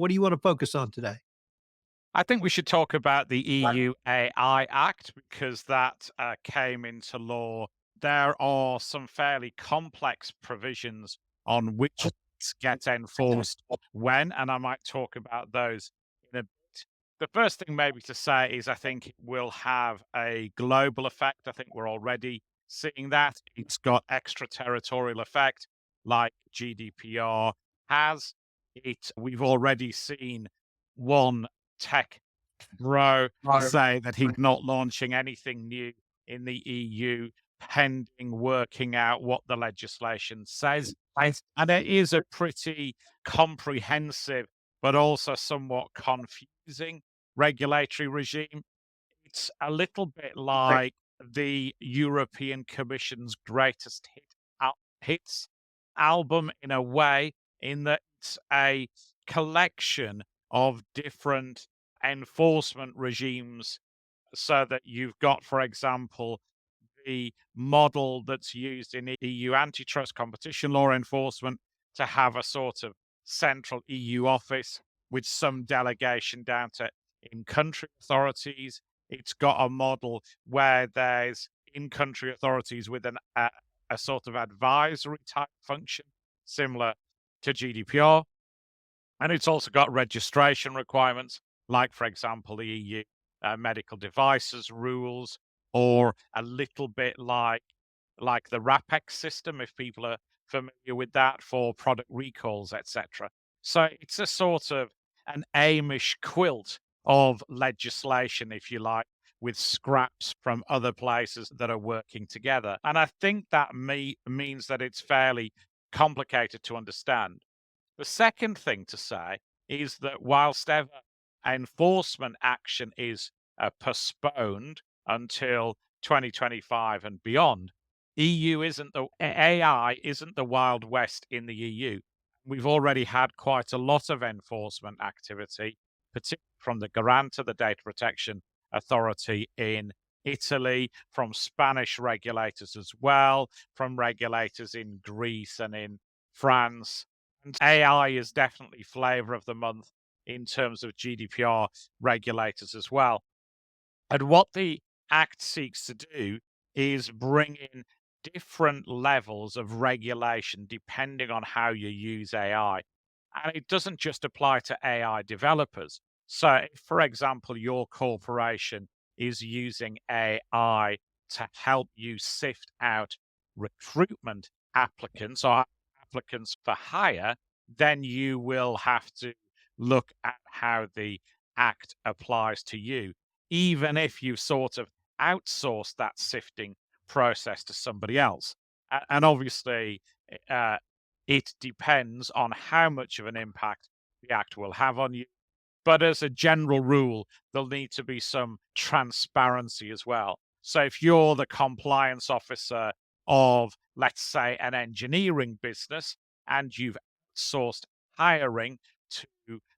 What do you want to focus on today? I think we should talk about the EU AI Act because that came into law. There are some fairly complex provisions on which it gets enforced when, and I might talk about those in a bit. The first thing maybe to say is I think it will have a global effect. I think we're already seeing that. It's got extraterritorial effect like GDPR has. We've already seen one tech bro say that he's not launching anything new in the EU pending working out what the legislation says. And it is a pretty comprehensive, but also somewhat confusing regulatory regime. It's a little bit like the European Commission's greatest hits album in a way, in that it's a collection of different enforcement regimes so that you've got, for example, the model that's used in EU antitrust competition law enforcement to have a sort of central EU office with some delegation down to in country authorities. It's got a model where there's in country authorities with a sort of advisory type function similar to GDPR. And it's also got registration requirements, like, for example, the EU medical devices rules, or a little bit like the RAPEX system, if people are familiar with that, for product recalls, etc. So it's a sort of an Amish quilt of legislation, if you like, with scraps from other places that are working together. And I think that means that it's fairly complicated to understand. The second thing to say is that whilst ever enforcement action is postponed until 2025 and beyond, EU isn't the AI isn't the Wild West in the EU. We've already had quite a lot of enforcement activity, particularly from the Garanta, the Data Protection Authority in Italy, from Spanish regulators as well, from regulators in Greece and in France. And AI is definitely flavor of the month in terms of GDPR regulators as well. And what the Act seeks to do is bring in different levels of regulation depending on how you use AI. And it doesn't just apply to AI developers. So, if, for example, your corporation is using AI to help you sift out recruitment applicants or applicants for hire, then you will have to look at how the Act applies to you, even if you've sort of outsourced that sifting process to somebody else. And obviously, uh, it depends on how much of an impact the act will have on you. But as a general rule, there'll need to be some transparency as well. So if you're the compliance officer of, let's say, an engineering business, and you've sourced hiring to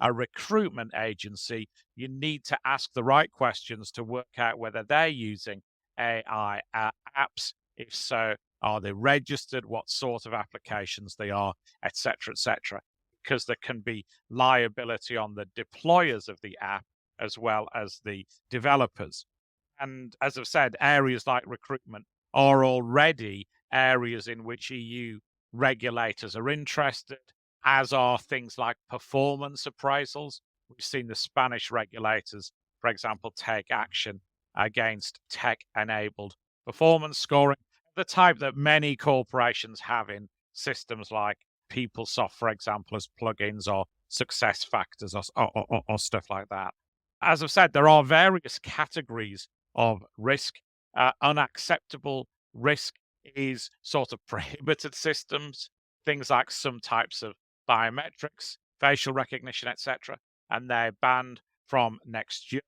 a recruitment agency, you need to ask the right questions to work out whether they're using AI apps. If so, are they registered? What sort of applications they are, etc., etc. Because there can be liability on the deployers of the app as well as the developers. And as I've said, areas like recruitment are already areas in which EU regulators are interested, as are things like performance appraisals. We've seen the Spanish regulators, for example, take action against tech enabled performance scoring, the type that many corporations have in systems like PeopleSoft, for example, as plugins or success factors or stuff like that. As I've said, there are various categories of risk. Unacceptable risk is sort of prohibited systems, things like some types of biometrics, facial recognition, etc., and they're banned from next year.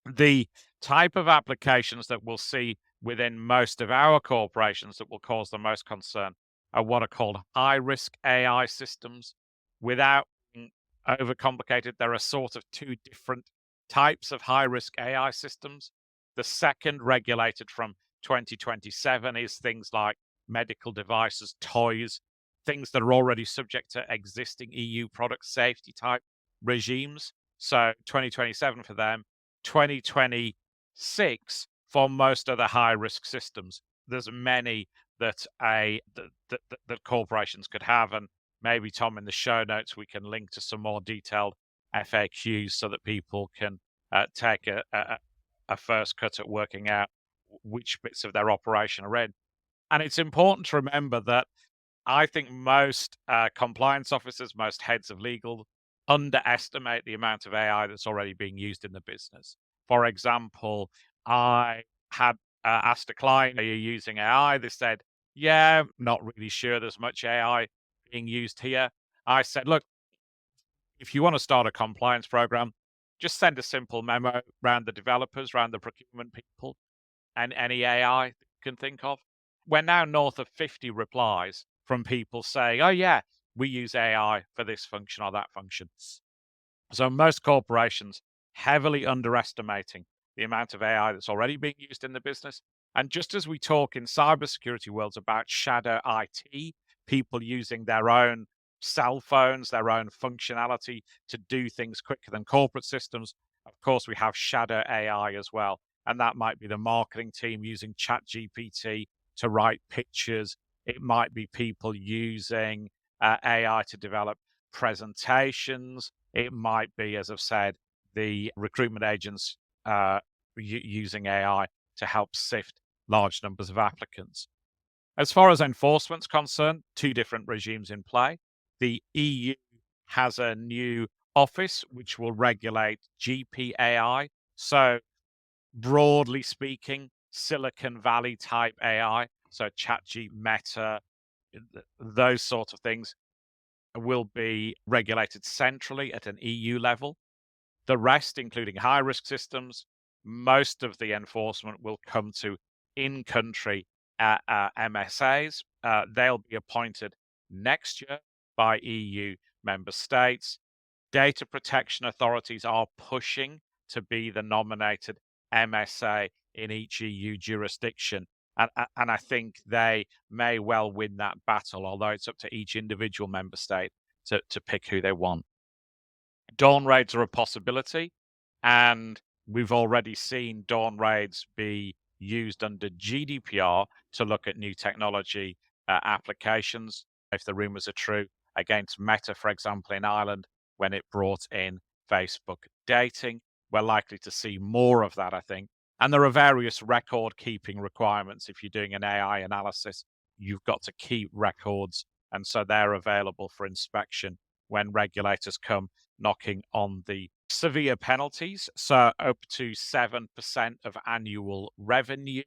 The type of applications that we'll see within most of our corporations that will cause the most concern are what are called high risk AI systems. Without being overcomplicated, there are sort of two different types of high risk AI systems. The second, regulated from 2027, is things like medical devices, toys, things that are already subject to existing EU product safety type regimes. So 2027 for them, 2026 for most of the high risk systems. There's many that that corporations could have, and maybe Tom, in the show notes we can link to some more detailed FAQs so that people can take a first cut at working out which bits of their operation are in. And it's important to remember that I think most compliance officers, most heads of legal underestimate the amount of AI that's already being used in the business. For example, I had asked a client, "Are you using AI?" They said, "Yeah, not really sure there's much AI being used here." I said, "Look, if you want to start a compliance program, just send a simple memo around the developers, around the procurement people, and any AI that you can think of." We're now north of 50 replies from people saying, "Oh, yeah, we use AI for this function or that function." So most corporations heavily underestimating the amount of AI that's already being used in the business. And just as we talk in cybersecurity worlds about shadow IT, people using their own cell phones, their own functionality to do things quicker than corporate systems, of course, we have shadow AI as well. And that might be the marketing team using ChatGPT to write pictures. It might be people using AI to develop presentations. It might be, as I've said, the recruitment agents using AI to help sift large numbers of applicants. As far as enforcement's concerned, two different regimes in play. The EU has a new office which will regulate GPAI. So, broadly speaking, Silicon Valley type AI, so ChatG, Meta, those sorts of things will be regulated centrally at an EU level. The rest, including high risk systems, most of the enforcement will come to in country MSAs. They'll be appointed next year by EU member states. Data protection authorities are pushing to be the nominated MSA in each EU jurisdiction. And I think they may well win that battle, although it's up to each individual member state to pick who they want. Dawn raids are a possibility, and we've already seen dawn raids be used under GDPR to look at new technology applications, if the rumors are true, against Meta, for example, in Ireland, when it brought in Facebook dating. We're likely to see more of that, I think. And there are various record keeping requirements. If you're doing an AI analysis, you've got to keep records. And so they're available for inspection when regulators come knocking on the severe penalties. So up to 7% of annual revenue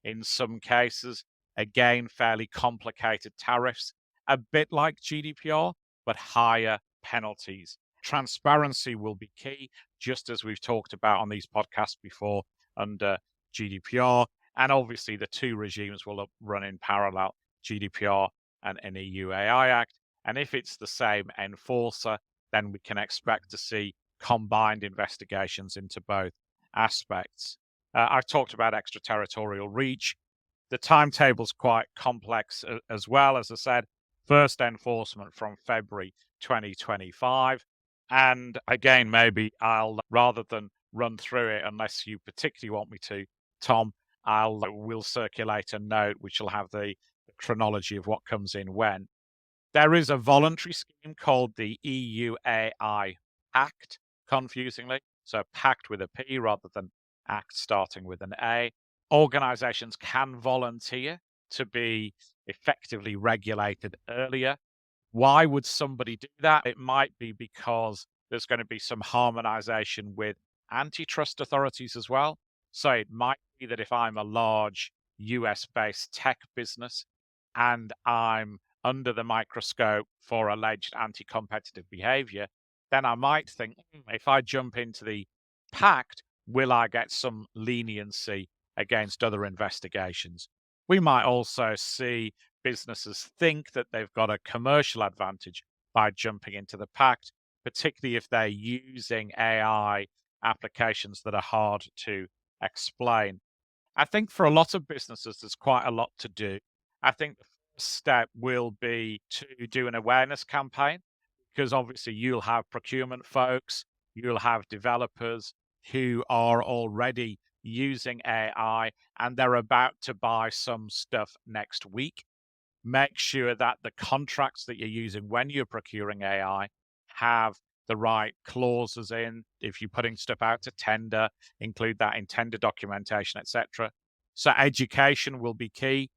in some cases. Again, fairly complicated tariffs, a bit like GDPR, but higher penalties. Transparency will be key, just as we've talked about on these podcasts before under GDPR. And obviously, the two regimes will run in parallel, GDPR and an EU AI Act. And if it's the same enforcer, then we can expect to see combined investigations into both aspects. I've talked about extraterritorial reach. The timetable's quite complex as well. As I said, first enforcement from February 2025. And again, maybe I'll, rather than run through it, unless you particularly want me to, Tom, we'll circulate a note which will have the chronology of what comes in when. There is a voluntary scheme called the EU AI Act, confusingly. So pact with a P rather than act starting with an A. Organizations can volunteer to be effectively regulated earlier. Why would somebody do that? It might be because there's going to be some harmonization with antitrust authorities as well. So it might be that if I'm a large US based tech business and I'm under the microscope for alleged anti competitive behavior, then I might think, if I jump into the pact, will I get some leniency against other investigations? We might also see businesses think that they've got a commercial advantage by jumping into the pact, particularly if they're using AI applications that are hard to explain. I think for a lot of businesses, there's quite a lot to do. I think the step will be to do an awareness campaign, because obviously you'll have procurement folks, you'll have developers who are already using AI and they're about to buy some stuff next week. Make sure that the contracts that you're using when you're procuring AI have the right clauses in. If you're putting stuff out to tender, include that in tender documentation, etc. So education will be key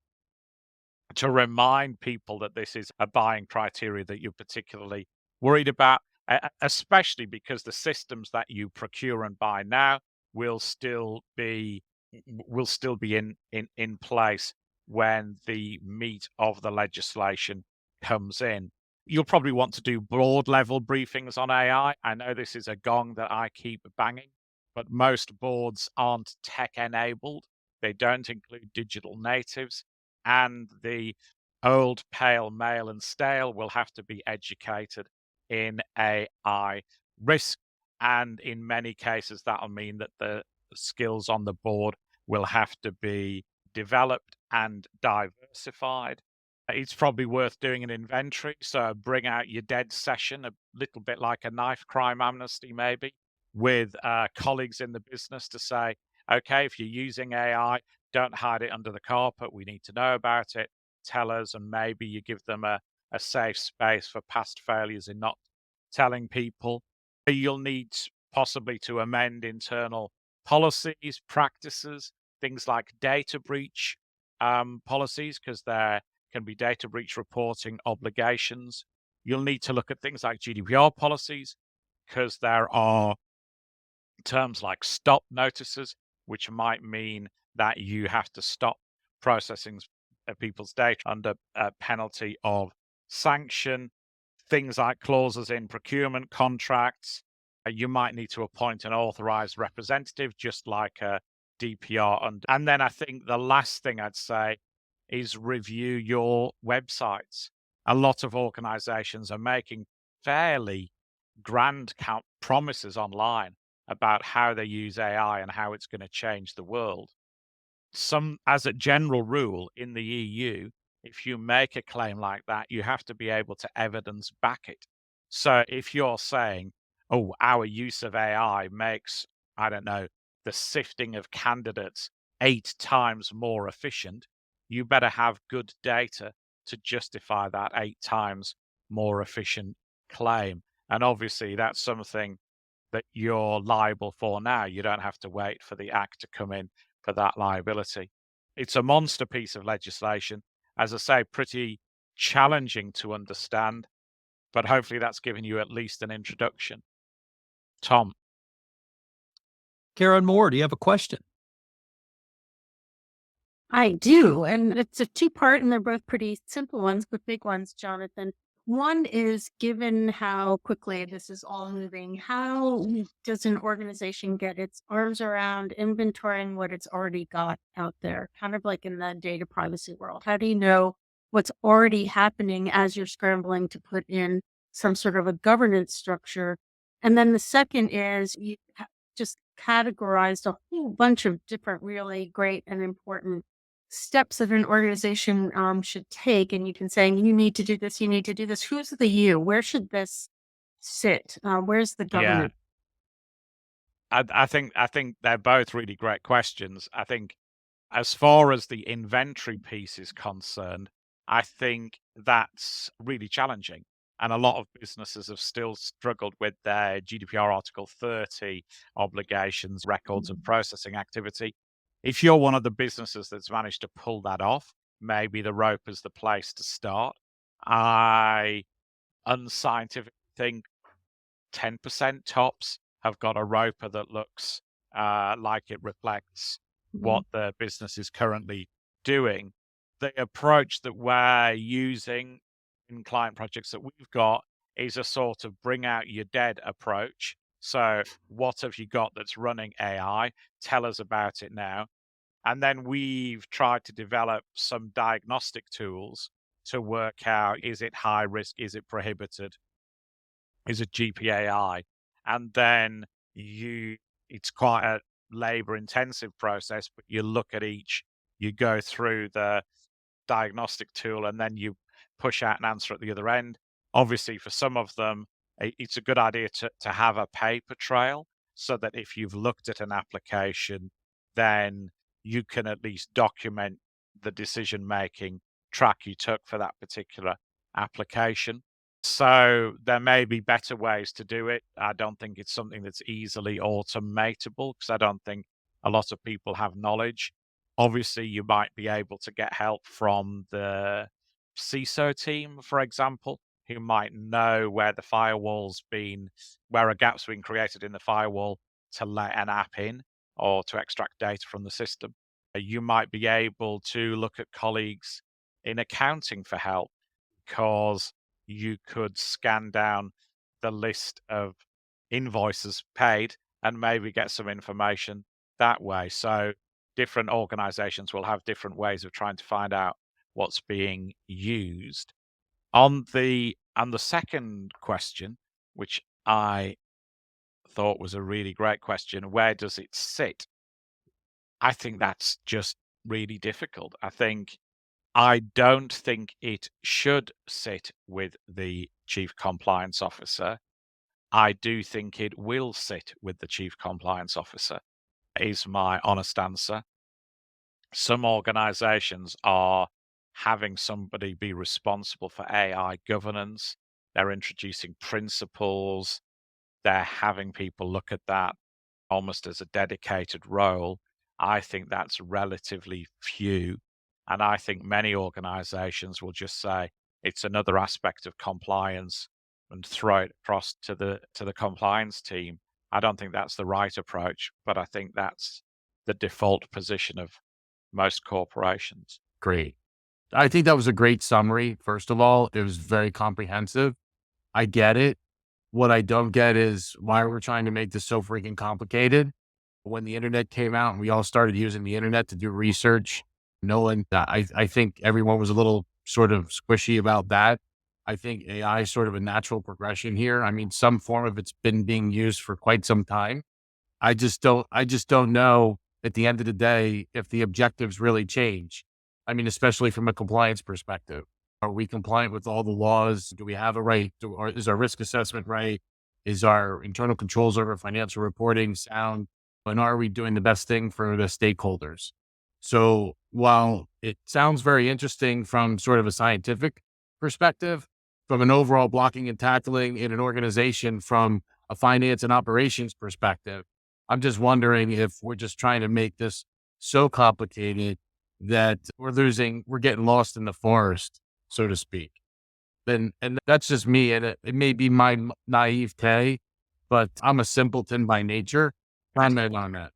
to remind people that this is a buying criteria that you're particularly worried about, especially because the systems that you procure and buy now will still be in place when the meat of the legislation comes in. You'll probably want to do board level briefings on AI. I know this is a gong that I keep banging, but most boards aren't tech enabled. They don't include digital natives, and the old pale male and stale will have to be educated in AI risk. And in many cases, that'll mean that the skills on the board will have to be developed and diversified. It's probably worth doing an inventory. So bring out your dead session, a little bit like a knife crime amnesty, maybe, with colleagues in the business to say, okay, if you're using AI, don't hide it under the carpet. We need to know about it. Tell us, and maybe you give them a safe space for past failures in not telling people. You'll need possibly to amend internal policies, practices, things like data breach policies, because there can be data breach reporting obligations. You'll need to look at things like GDPR policies, because there are terms like stop notices, which might mean that you have to stop processing people's data under a penalty of sanction. Things like clauses in procurement contracts. You might need to appoint an authorized representative, just like a DPR. And then I think the last thing I'd say is review your websites. A lot of organizations are making fairly grand promises online about how they use AI and how it's going to change the world. As a general rule in the EU, if you make a claim like that, you have to be able to evidence back it. So if you're saying, oh, our use of AI makes, I don't know, the sifting of candidates 8 times more efficient, you better have good data to justify that 8 times more efficient claim. And obviously, that's something that you're liable for now. You don't have to wait for the act to come in for that liability. It's a monster piece of legislation. As I say, pretty challenging to understand, but hopefully that's given you at least an introduction. Tom. Karen Moore, do you have a question? I do. And it's a two-part, and they're both pretty simple ones, but big ones, Jonathan. One is, given how quickly this is all moving, how does an organization get its arms around inventorying what it's already got out there? Kind of like in the data privacy world. How do you know what's already happening as you're scrambling to put in some sort of a governance structure? And then the second is, you just categorized a whole bunch of different really great and important steps that an organization should take, and you can say, you need to do this, you need to do this. Who's the you? Where should this sit? Where's the Yeah, government? I think they're both really great questions. I think as far as the inventory piece is concerned, I think that's really challenging. And a lot of businesses have still struggled with their GDPR Article 30 obligations, records of processing activity. If you're one of the businesses that's managed to pull that off, maybe the rope is the place to start. I unscientifically think 10% tops have got a roper that looks like it reflects Mhm. what the business is currently doing. The approach that we're using in client projects that we've got is a sort of bring out your dead approach. So, what have you got that's running AI? Tell us about it now. And then we've tried to develop some diagnostic tools to work out, is it high risk? Is it prohibited? Is a GPAI, and then it's quite a labor intensive process, but you look at each, you go through the diagnostic tool, and then you push out an answer at the other end. Obviously, for some of them, it's a good idea to have a paper trail so that if you've looked at an application, then you can at least document the decision making track you took for that particular application. So there may be better ways to do it. I don't think it's something that's easily automatable because I don't think a lot of people have knowledge. Obviously, you might be able to get help from the CISO team, for example, who might know where the firewall's been, where a gap's been created in the firewall to let an app in or to extract data from the system. You might be able to look at colleagues in accounting for help because you could scan down the list of invoices paid and maybe get some information that way. So different organizations will have different ways of trying to find out what's being used. On the second question, which I thought was a really great question, where does it sit? I think that's just really difficult. I don't think it should sit with the chief compliance officer. I do think it will sit with the chief compliance officer, is my honest answer. Some organizations are having somebody be responsible for AI governance. They're introducing principles. They're having people look at that almost as a dedicated role. I think that's relatively few. And I think many organizations will just say it's another aspect of compliance and throw it across to the compliance team. I don't think that's the right approach, but I think that's the default position of most corporations. Great. I think that was a great summary. First of all, it was very comprehensive. I get it. What I don't get is why we're trying to make this so freaking complicated. When the internet came out and we all started using the internet to do research, no one, I think everyone was a little sort of squishy about that. I think AI is sort of a natural progression here. I mean, some form of it's been being used for quite some time. I just don't know at the end of the day if the objectives really change. I mean, especially from a compliance perspective. Are we compliant with all the laws? Do we have a right? Or is our risk assessment right? Is our internal controls over financial reporting sound? And are we doing the best thing for the stakeholders? So while it sounds very interesting from sort of a scientific perspective, from an overall blocking and tackling in an organization from a finance and operations perspective, I'm just wondering if we're just trying to make this so complicated that we're getting lost in the forest, so to speak. And that's just me. And it may be my naivete, but I'm a simpleton by nature. Comment on that.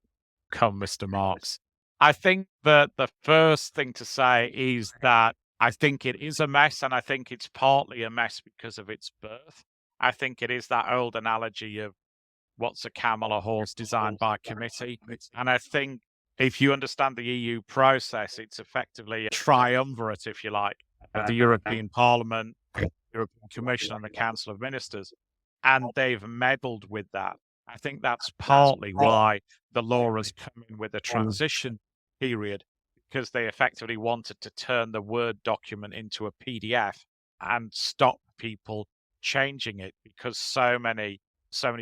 Come, Mr. Marks. I think that the first thing to say is that I think it is a mess, and I think it's partly a mess because of its birth. I think it is that old analogy of what's a camel, a horse designed by committee. And I think if you understand the EU process, it's effectively a triumvirate, if you like, of the European Parliament, the European Commission, and the Council of Ministers. And they've meddled with that. I think that's partly why the law has come in with a transition period, because they effectively wanted to turn the Word document into a PDF and stop people changing it because so many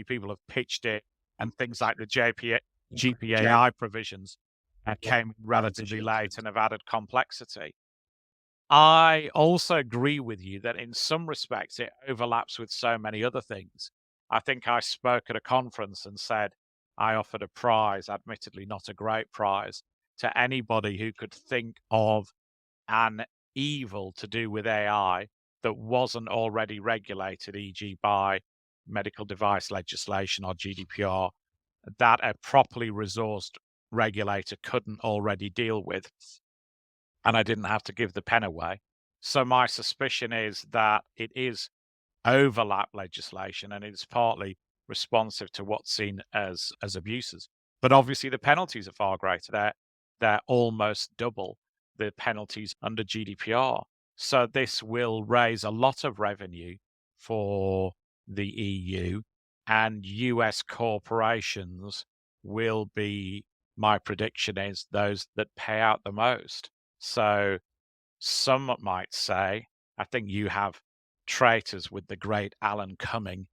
people have pitched it, and things like the GPAI provisions came relatively late and have added complexity. I also agree with you that in some respects it overlaps with so many other things. I think I spoke at a conference and said I offered a prize, admittedly not a great prize, to anybody who could think of an evil to do with AI that wasn't already regulated, e.g., by medical device legislation or GDPR, that a properly resourced regulator couldn't already deal with, and I didn't have to give the pen away. So my suspicion is that it is overlap legislation and it's partly responsive to what's seen as abuses. But obviously the penalties are far greater. They're almost double the penalties under GDPR. So this will raise a lot of revenue for the EU, and US corporations will be, my prediction is, those that pay out the most. So Some might say, I think you have Traitors with the great Alan Cumming,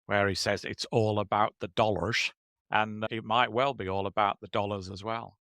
where he says it's all about the dollars, and it might well be all about the dollars as well.